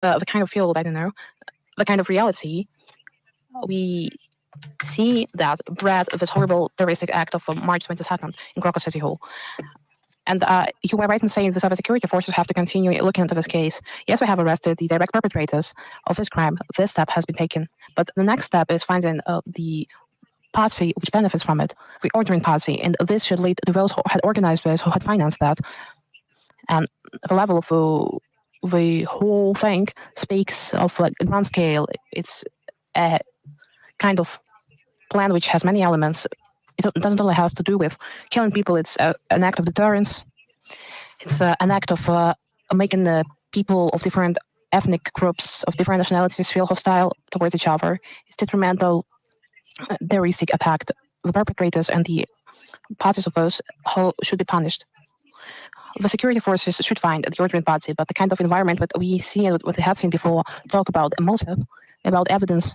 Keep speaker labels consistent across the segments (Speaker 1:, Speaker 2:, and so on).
Speaker 1: the kind of field, I don't know, the kind of reality we see that bred this horrible terroristic act of March 22nd in Krakow City Hall. And you were right in saying the cybersecurity forces have to continue looking into this case. Yes, we have arrested the direct perpetrators of this crime. This step has been taken. But the next step is finding the party which benefits from it, the ordering party. And this should lead to those who had organized this, who had financed that. And the level of the whole thing speaks of a grand scale. It's a kind of plan which has many elements. It doesn't only have to do with killing people. It's an act of deterrence. It's an act of making the people of different ethnic groups, of different nationalities feel hostile towards each other. It's detrimental, terroristic attack. The perpetrators and the parties of those who should be punished. The security forces should find the ordering party, but the kind of environment that we see and what we have seen before talk about a motive, about evidence,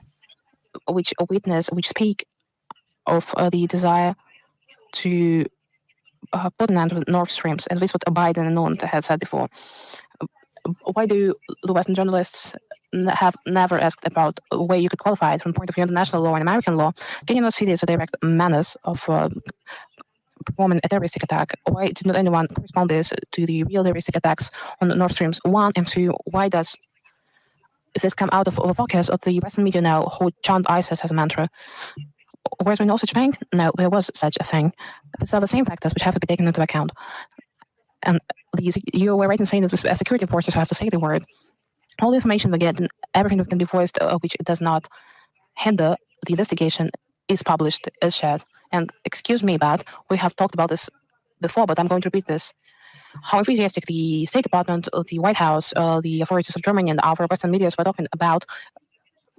Speaker 1: which witness, which speak of the desire to put an end to Nord Streams, and this is what Biden and Nuland had said before. Why do the Western journalists have never asked about a way you could qualify it from the point of view of international law and American law? Can you not see this as a direct menace of performing a terroristic attack? Why did not anyone correspond this to the real terroristic attacks on Nord Streams 1 and 2? Why does this come out of the focus of the Western media now, who chant ISIS as a mantra? Was there no such thing? No, there was such a thing. These are the same factors which have to be taken into account. And you were right in saying that as security forces who have to say the word, all the information we get and everything that can be voiced, which does not hinder the investigation, is published, is shared. And excuse me, but we have talked about this before, but I'm going to repeat this. How enthusiastic the State Department, the White House, the authorities of Germany and our Western media were talking about,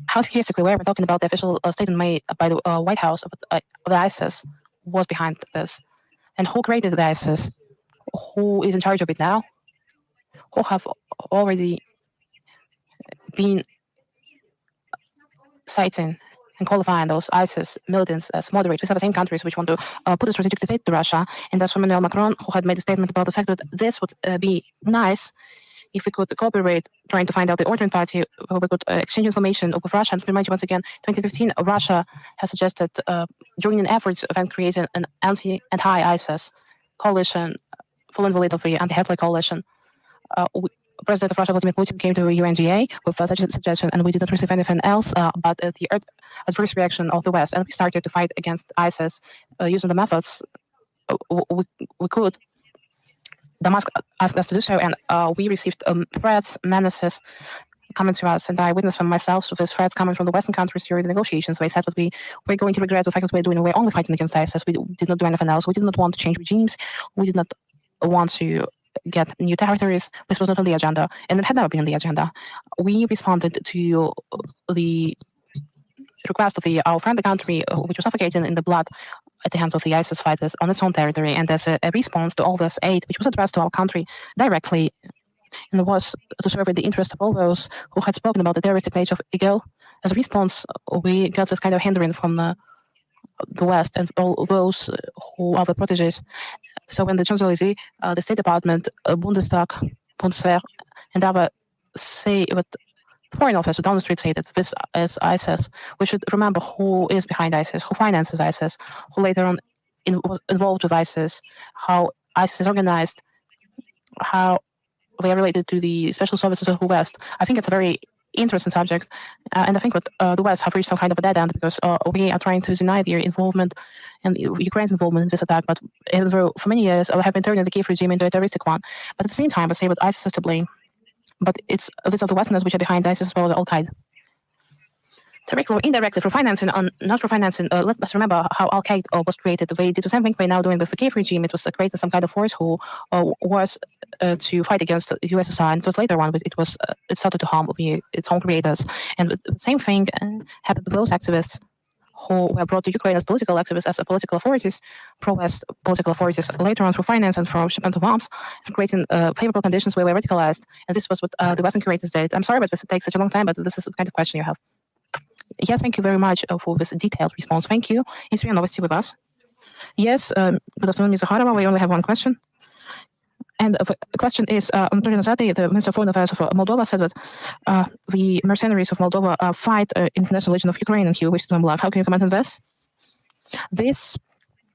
Speaker 1: how enthusiastic we were talking about the official statement made by the White House of the ISIS was behind this. And who created the ISIS? Who is in charge of it now? Who have already been citing and qualifying those ISIS militants as moderate. These are the same countries which want to put a strategic defeat to Russia. And that's from Emmanuel Macron, who had made a statement about the fact that this would be nice if we could cooperate, trying to find out the ordering party, we could exchange information with Russia. And to remind you once again, 2015, Russia has suggested joining efforts of creating an anti-ISIS coalition, full and valid of the anti-Hitler coalition. President of Russia, Vladimir Putin, came to UNGA with such a suggestion, and we did not receive anything else but the adverse reaction of the West. And we started to fight against ISIS using the methods we could. Damascus asked us to do so, and we received threats, menaces coming to us. And I witnessed from myself these threats coming from the Western countries during the negotiations. They said that we're going to regret the fact that we're doing, we're only fighting against ISIS. We did not do anything else. We did not want to change regimes. We did not want to get new territories. This was not on the agenda, and it had never been on the agenda. We responded to the request of our friendly country, which was suffocating in the blood at the hands of the ISIS fighters on its own territory, and as a response to all this aid, which was addressed to our country directly, and was to serve the interest of all those who had spoken about the terroristic nature of IGIL. As a response, we got this kind of hindering from the West and all those who are the proteges. So when the Champs-Élysées, the State Department, Bundestag, Bundeswehr, and other say that foreign office down the street say that this is ISIS, we should remember who is behind ISIS, who finances ISIS, who later on was involved with ISIS, how ISIS is organized, how they are related to the special services of the West. I think it's a very interesting subject, and I think that the West have reached some kind of a dead end because we are trying to deny their involvement and Ukraine's involvement in this attack. But for many years, we have been turning the Kiev regime into a terroristic one. But at the same time, I say that ISIS is to blame. But it's these are the Westerners which are behind ISIS as well as Al-Qaeda. Directly or indirectly, for financing, not for financing, let us remember how Al-Qaeda was created. They did the same thing we're now doing with the Kiev regime. It was created some kind of force who was to fight against the USSR, and it was later on, but it started to harm its own creators. And the same thing happened with those activists who were brought to Ukraine as political activists, as political authorities, pro-West political authorities, later on through finance and through shipment of arms, creating favorable conditions where we were radicalized. And this was what the Western curators did. I'm sorry, but this takes such a long time, but this is the kind of question you have. Yes, thank you very much for this detailed response. Thank you. Is Novosti with us? Yes, good afternoon, Ms. Zakharova. We only have one question. And the question is, Antonio Nazati, the Minister of Foreign Affairs of Moldova, said that the mercenaries of Moldova fight International Legion of Ukraine, and he wished them luck. How can you comment on this? This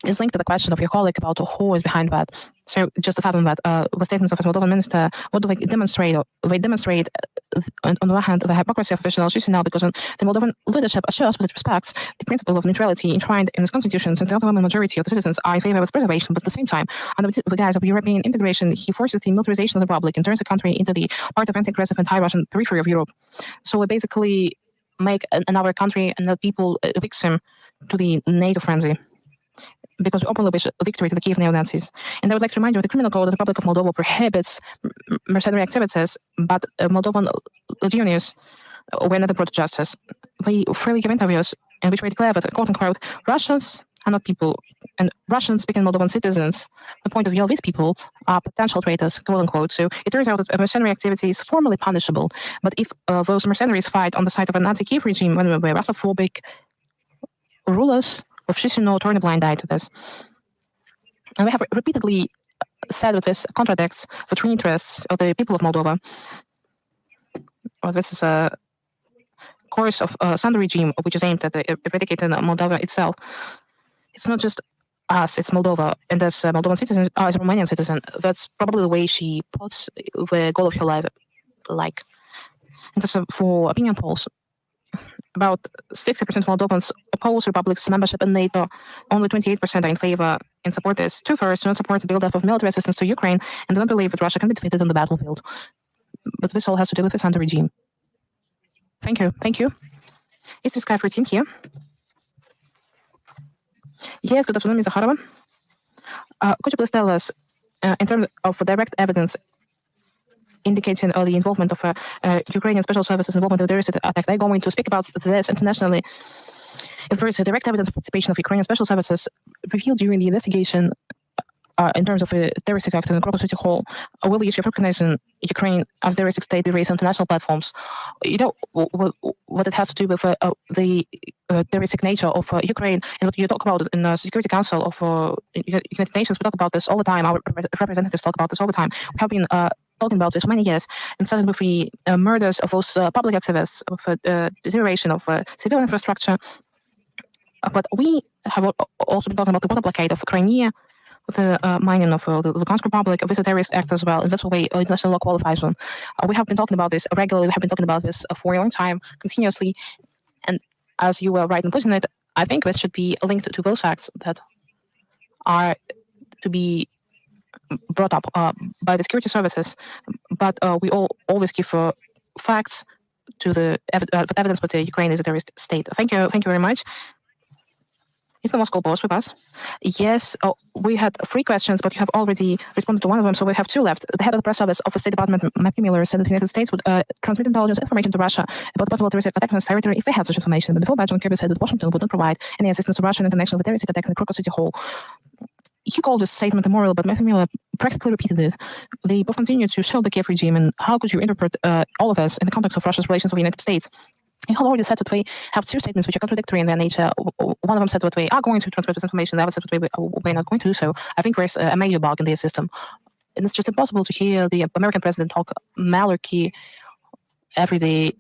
Speaker 1: is linked to the question of your colleague about who is behind that. So just to fathom that, the statements of the Moldovan minister, what do they demonstrate? They demonstrate, on the one hand, the hypocrisy of official now, because the Moldovan leadership assures that it respects the principle of neutrality enshrined in its constitution, since the overwhelming majority of the citizens are in favor of its preservation, but at the same time, under the guise of European integration, he forces the militarization of the republic and turns the country into the part of anti-aggressive anti-Russian periphery of Europe. So we basically make another country and the people a victim to the NATO frenzy, because we openly wish victory to the Kiev neo-Nazis. And I would like to remind you of the criminal code of the Republic of Moldova prohibits mercenary activities, but Moldovan legionnaires were never brought to justice. They freely give interviews in which they declare that, quote-unquote, Russians are not people, and Russian-speaking Moldovan citizens, the point of view of these people, are potential traitors, quote-unquote. So it turns out that mercenary activity is formally punishable, but if those mercenaries fight on the side of a Nazi Kiev regime, when we're Russophobic rulers, Shishino turn a blind eye to this. And we have repeatedly said that this contradicts the true interests of the people of Moldova. Or this is a course of Sandor regime, which is aimed at eradicating Moldova itself. It's not just us, it's Moldova. And as a Moldovan citizen, as a Romanian citizen, that's probably the way she puts the goal of her life like. And so for opinion polls, about 60% of Moldovans oppose Republic's membership in NATO. Only 28% are in favor and support this. Two-thirds do not support the build-up of military assistance to Ukraine and do not believe that Russia can be defeated on the battlefield. But this all has to do with the Sandor regime. Thank you. Thank you. Is this Sky 13 here? Yes, good afternoon, Ms. Zakharova. Could you please tell us, in terms of direct evidence indicating the involvement of Ukrainian special services involvement in the terrorist attack, they're going to speak about this internationally. If there is a direct evidence of participation of Ukrainian special services revealed during the investigation in terms of a terrorist attack in the Krakow City Hall, will the issue of recognizing Ukraine as a terrorist state be raised on international platforms? You know what it has to do with the terroristic nature of Ukraine, and what you talk about in the Security Council of United Nations. We talk about this all the time. Our representatives talk about this all the time. We have been talking about this for many years, and starting with the murders of those public activists, of deterioration of civil infrastructure. But we have also been talking about the water blockade of Crimea, the mining of the Lugansk Republic, with a terrorist act as well, and that's the way international law qualifies them. We have been talking about this regularly. We have been talking about this for a long time, continuously. And as you were right in putting it, I think this should be linked to those facts that are to be brought up by the security services. But we always give facts to the evidence that Ukraine is a terrorist state. Thank you very much. Is the Moscow boss with us? Yes, we had 3 questions, but you have already responded to one of them, so we have 2 left. The head of the press service of the State Department, Matthew Miller, said that the United States would transmit intelligence information to Russia about possible terrorist attack on its territory if they had such information. But before that, John Kirby said that Washington would not provide any assistance to Russia in the connection with terrorist attack in the Krakow City Hall. He called this statement immoral, but Matthew Miller practically repeated it. They both continue to shield the Kiev regime, and how could you interpret all of this in the context of Russia's relations with the United States? You have already said that we have 2 statements which are contradictory in their nature. One of them said that we are going to transmit this information, the other said that we're not going to do so. I think there's a major bug in their system. And it's just impossible to hear the American president talk malarkey every day.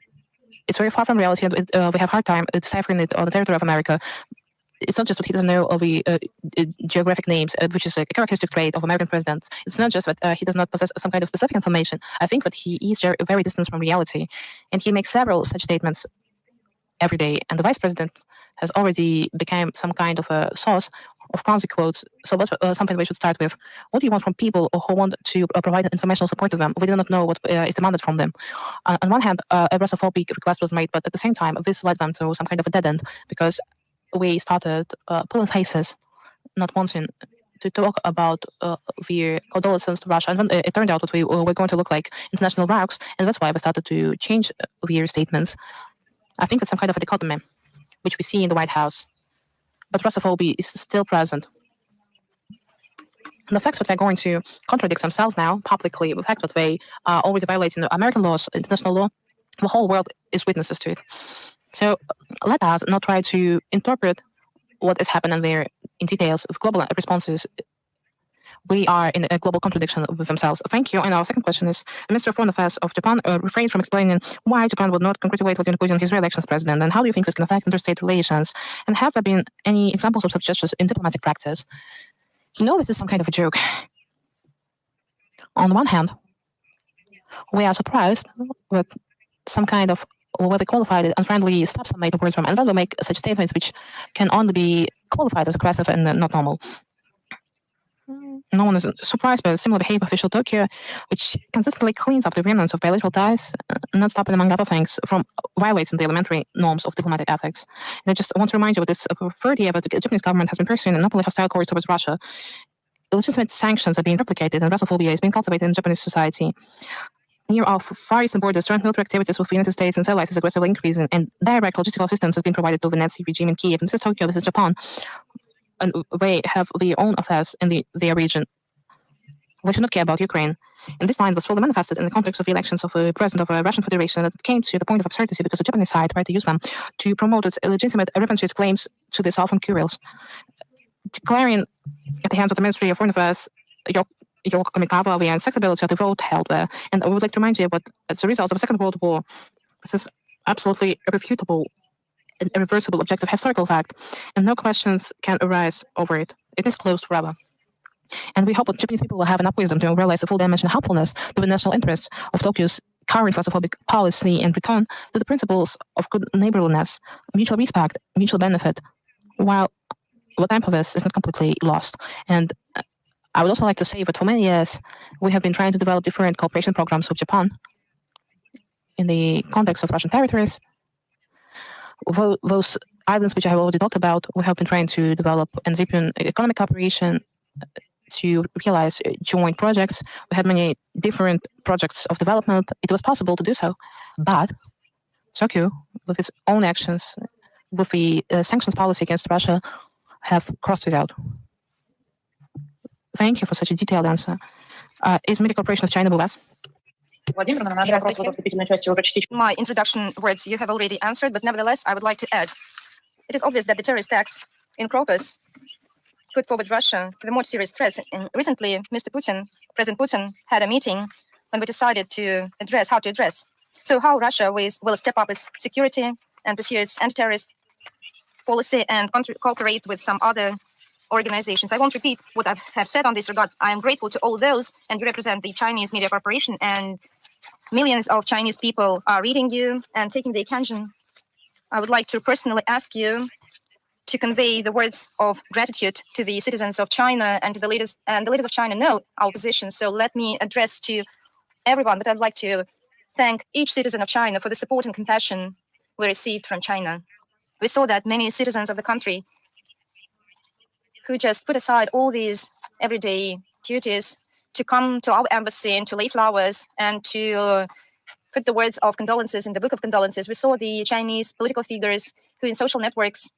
Speaker 1: It's very far from reality, and we have a hard time deciphering it on the territory of America. It's not just that he doesn't know all the geographic names, which is a characteristic trait of American presidents. It's not just that he does not possess some kind of specific information. I think that he is very distant from reality. And he makes several such statements every day. And the vice president has already become some kind of a source of clumsy quotes. So that's something we should start with. What do you want from people who want to provide informational support to them? We do not know what is demanded from them. On one hand, a Russophobic request was made, but at the same time, this led them to some kind of a dead end, because we started pulling faces, not wanting to talk about the condolences to Russia. And then it turned out that we were going to look like international rogues, and that's why we started to change their statements. I think it's some kind of a dichotomy, which we see in the White House. But Russophobia is still present. And the fact that they're going to contradict themselves now publicly, the fact that they are already violating American laws, international law, the whole world is witnesses to it. So let us not try to interpret what is happening there in details of global responses. we are in a global contradiction with themselves. Thank you. And our second question is, the Minister of Foreign Affairs of Japan refrained from explaining why Japan would not congratulate Vladimir Putin on his re-election as president, and how do you think this can affect interstate relations? And have there been any examples of such gestures in diplomatic practice? You know, this is some kind of a joke. On the one hand, we are surprised with some kind of what they qualified it unfriendly steps are made towards them, and then we make such statements which can only be qualified as aggressive and not normal. No one is surprised by the similar behavior of official Tokyo, which consistently cleans up the remnants of bilateral ties, not stopping, among other things, from violating the elementary norms of diplomatic ethics. And I just want to remind you, this third year that the Japanese government has been pursuing an openly hostile course towards Russia. Legitimate sanctions are being replicated, and Russophobia is being cultivated in Japanese society. Near our Far Eastern borders, joint military activities with the United States and allies is aggressively increasing, and direct logistical assistance has been provided to the Nazi regime in Kiev. And this is Tokyo, this is Japan, and they have their own affairs in their region. We should not care about Ukraine. And this line was fully manifested in the context of the elections of the president of the Russian Federation, that it came to the point of absurdity because the Japanese side tried to use them to promote its illegitimate revanchist claims to the Southern Kurils, declaring at the hands of the Ministry of Foreign Affairs, Yoko Kamikawa, the inaccessibility of the vote held there. And I would like to remind you that as a result of the Second World War, this is absolutely irrefutable and irreversible objective historical fact, and no questions can arise over it. It is closed forever. And we hope that Japanese people will have enough wisdom to realize the full damage and helpfulness to the national interests of Tokyo's current Russophobic policy and return to the principles of good neighborliness, mutual respect, mutual benefit, while the time for this is not completely lost. And I would also like to say that for many years, we have been trying to develop different cooperation programs with Japan in the context of Russian territories. Those islands which I have already talked about, we have been trying to develop and deepen economic cooperation to realize joint projects. We had many different projects of development. It was possible to do so, but Tokyo, with its own actions, with the sanctions policy against Russia, have crossed this out. Thank you for such a detailed answer. Is Media Corporation of China with us?
Speaker 2: My introduction words you have already answered, but nevertheless, I would like to add. It is obvious that the terrorist attacks in Cropos put forward Russia to the more serious threats. And recently, President Putin, had a meeting when we decided to address how to address. So how Russia will step up its security and pursue its anti-terrorist policy and cooperate with some other organizations. I won't repeat what I have said on this regard. I am grateful to all those, and you represent the Chinese Media Corporation, and millions of Chinese people are reading you and taking the occasion. I would like to personally ask you to convey the words of gratitude to the citizens of China and to the leaders. And the leaders of China know our position. So let me address to everyone, but I'd like to thank each citizen of China for the support and compassion we received from China. We saw that many citizens of the country who just put aside all these everyday duties to come to our embassy and to lay flowers and to put the words of condolences in the book of condolences. We saw the Chinese political figures who in social networks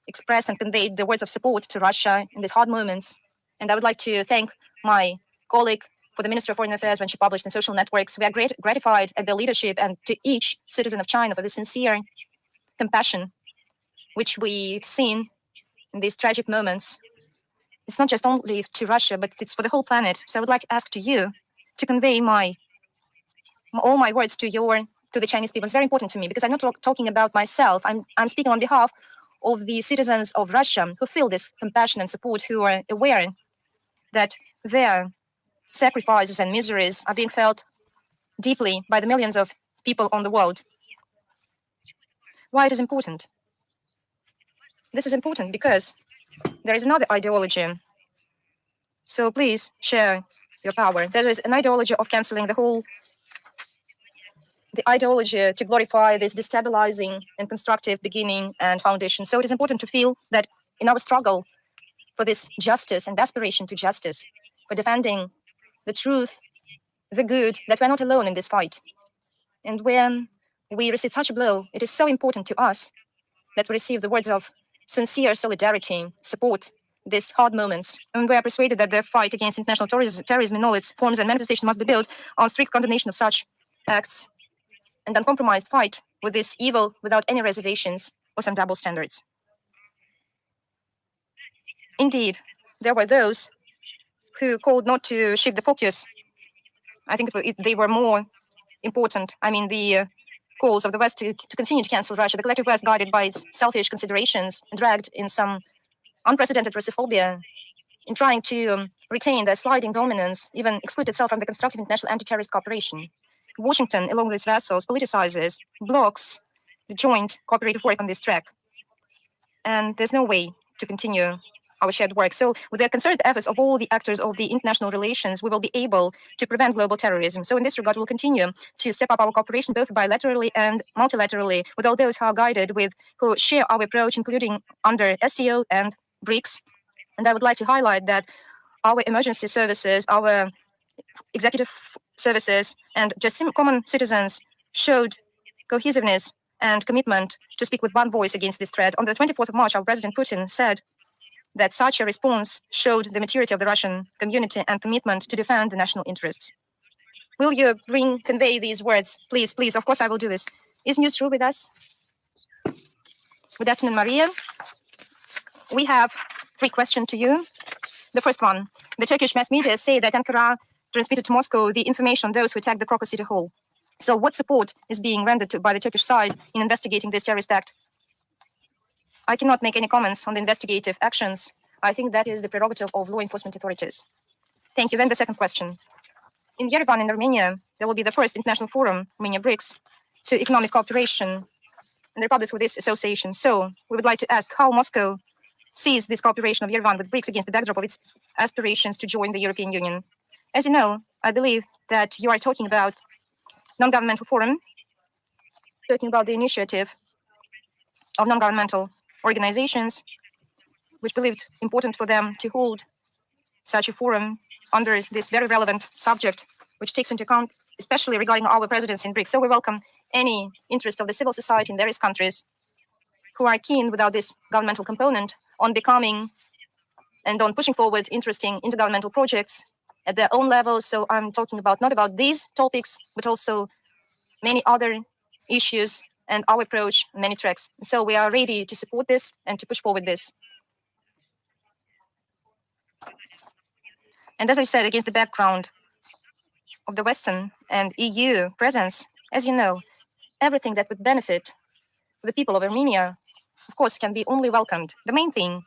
Speaker 2: expressed and conveyed the words of support to Russia in these hard moments. And I would like to thank my colleague for the Ministry of Foreign Affairs when she published in social networks. We are gratified at the leadership and to each citizen of China for the sincere compassion which we've seen in these tragic moments. It's not just only to Russia, but it's for the whole planet. So I would like to ask to you to convey all my words to the Chinese people. It's very important to me because I'm not talking about myself. I'm speaking on behalf of the citizens of Russia who feel this compassion and support, who are aware that their sacrifices and miseries are being felt deeply by the millions of people on the world. Why it is important? This is important because there is another ideology. So please share your power. There is an ideology of canceling the ideology to glorify this destabilizing and constructive beginning and foundation. So it is important to feel that in our struggle for this justice and aspiration to justice, for defending the truth, the good, that we're not alone in this fight. And when we receive such a blow, it is so important to us that we receive the words of sincere solidarity, support, these hard moments. And we are persuaded that the fight against international terrorism in all its forms and manifestations must be built on strict condemnation of such acts and uncompromised fight with this evil without any reservations or some double standards. Indeed, there were those who called not to shift the focus. I think they were more important. I mean, the calls of the West to continue to cancel Russia. The collective West, guided by its selfish considerations, dragged in some unprecedented Russophobia, in trying to retain their sliding dominance, even exclude itself from the constructive international anti-terrorist cooperation. Washington, along with its vassals, politicizes, blocks the joint cooperative work on this track. And there's no way to continue our shared work. So with the concerted efforts of all the actors of the international relations, we will be able to prevent global terrorism. So in this regard, we'll continue to step up our cooperation both bilaterally and multilaterally with all those who are guided with, who share our approach, including under SCO and BRICS. And I would like to highlight that our emergency services, our executive services, and just common citizens showed cohesiveness and commitment to speak with one voice against this threat. On the 24th of March, our President Putin said that such a response showed the maturity of the Russian community and commitment to defend the national interests. Will you convey these words? Please, please. Of course, I will do this. Is News True with us? Good afternoon, Maria. We have 3 questions to you. The first one, the Turkish mass media say that Ankara transmitted to Moscow the information on those who attacked the Crocus City Hall. So what support is being rendered by the Turkish side in investigating this terrorist act? I cannot make any comments on the investigative actions. I think that is the prerogative of law enforcement authorities. Thank you. Then the second question. In Yerevan, in Armenia, there will be the first international forum, Armenia BRICS, to economic cooperation and the republics with this association. So we would like to ask how Moscow sees this cooperation of Yerevan with BRICS against the backdrop of its aspirations to join the European Union. As you know, I believe that you are talking about non-governmental forum, talking about the initiative of non-governmental organizations, which believed important for them to hold such a forum under this very relevant subject, which takes into account, especially regarding our presidency in BRICS. So we welcome any interest of the civil society in various countries who are keen without this governmental component on becoming and on pushing forward interesting intergovernmental projects at their own level. So I'm talking about not about these topics, but also many other issues and our approach on many tracks. So we are ready to support this and to push forward this. And as I said, against the background of the Western and EU presence, as you know, everything that would benefit the people of Armenia, of course, can be only welcomed. The main thing